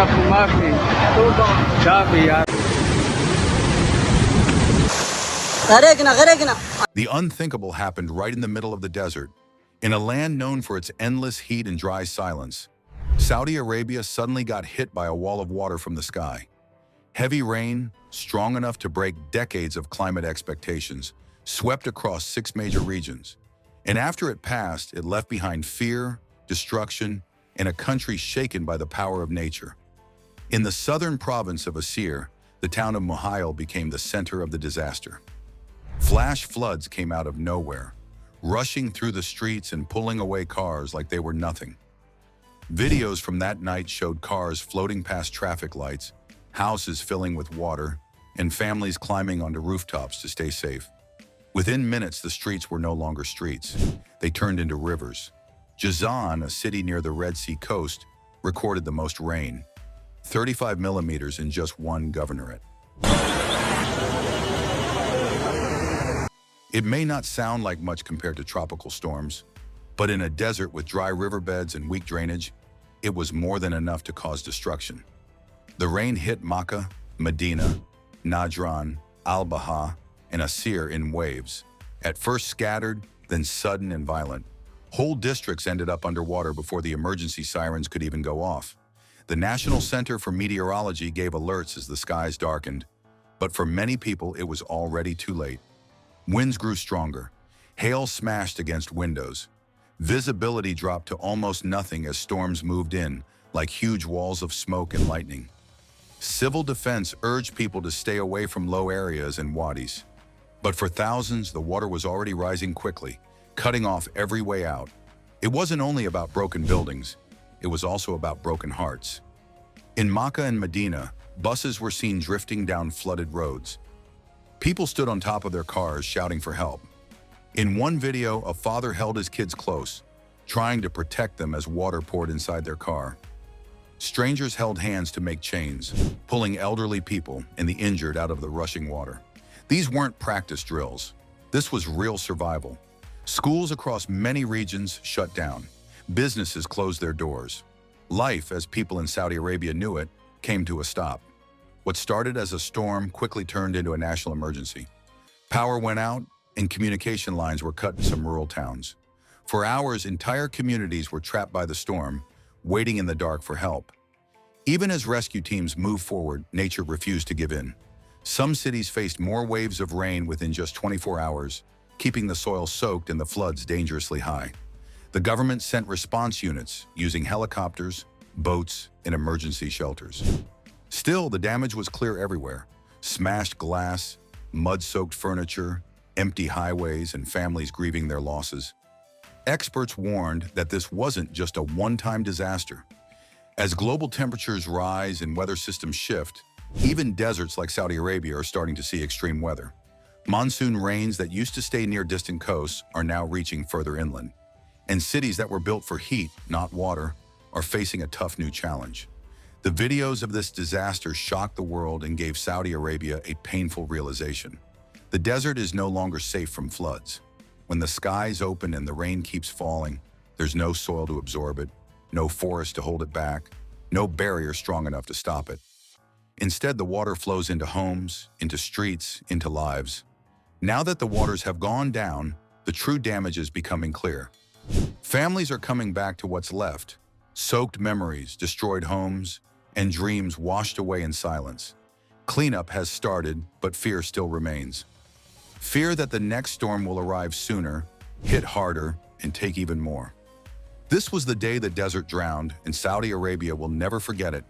ما في شافي يا غرقنا. The unthinkable happened right in the middle of the desert. In a land known for its endless heat and dry silence, Saudi Arabia suddenly got hit by a wall of water from the sky. Heavy rain, strong enough to break decades of climate expectations, swept across 6 major regions. And after it passed, it left behind fear, destruction, and a country shaken by the power of nature. In the southern province of Asir, the town of Muhail became the center of the disaster. Flash floods came out of nowhere, rushing through the streets and pulling away cars like they were nothing. Videos from that night showed cars floating past traffic lights, houses filling with water, and families climbing onto rooftops to stay safe. Within minutes, the streets were no longer streets. They turned into rivers. Jazan, a city near the Red Sea coast, recorded the most rain, 35 millimeters in just one governorate. It may not sound like much compared to tropical storms, but in a desert with dry riverbeds and weak drainage, it was more than enough to cause destruction. The rain hit Mecca, Medina, Najran, Al-Baha, and Asir in waves, at first scattered, then sudden and violent. Whole districts ended up underwater before the emergency sirens could even go off. The National Center for Meteorology gave alerts as the skies darkened, but for many people it was already too late. Winds grew stronger. Hail smashed against windows. Visibility dropped to almost nothing as storms moved in, like huge walls of smoke and lightning. Civil defense urged people to stay away from low areas and wadis. But for thousands, the water was already rising quickly, cutting off every way out. It wasn't only about broken buildings, it was also about broken hearts. In Mecca and Medina, buses were seen drifting down flooded roads. People stood on top of their cars shouting for help. In one video, a father held his kids close, trying to protect them as water poured inside their car. Strangers held hands to make chains, pulling elderly people and the injured out of the rushing water. These weren't practice drills. This was real survival. Schools across many regions shut down. Businesses closed their doors. Life, as people in Saudi Arabia knew it, came to a stop. What started as a storm quickly turned into a national emergency. Power went out, and communication lines were cut in some rural towns. For hours, entire communities were trapped by the storm, waiting in the dark for help. Even as rescue teams moved forward, nature refused to give in. Some cities faced more waves of rain within just 24 hours, keeping the soil soaked and the floods dangerously high. The government sent response units using helicopters, boats, and emergency shelters. Still, the damage was clear everywhere. Smashed glass, mud-soaked furniture, empty highways, and families grieving their losses. Experts warned that this wasn't just a one-time disaster. As global temperatures rise and weather systems shift, even deserts like Saudi Arabia are starting to see extreme weather. Monsoon rains that used to stay near distant coasts are now reaching further inland. And cities that were built for heat, not water, are facing a tough new challenge. The videos of this disaster shocked the world and gave Saudi Arabia a painful realization. The desert is no longer safe from floods. When the skies open and the rain keeps falling, there's no soil to absorb it, no forest to hold it back, no barrier strong enough to stop it. Instead, the water flows into homes, into streets, into lives. Now that the waters have gone down, the true damage is becoming clear. Families are coming back to what's left: soaked memories, destroyed homes, and dreams washed away in silence. Cleanup has started, but fear still remains. Fear that the next storm will arrive sooner, hit harder, and take even more. This was the day the desert drowned, and Saudi Arabia will never forget it.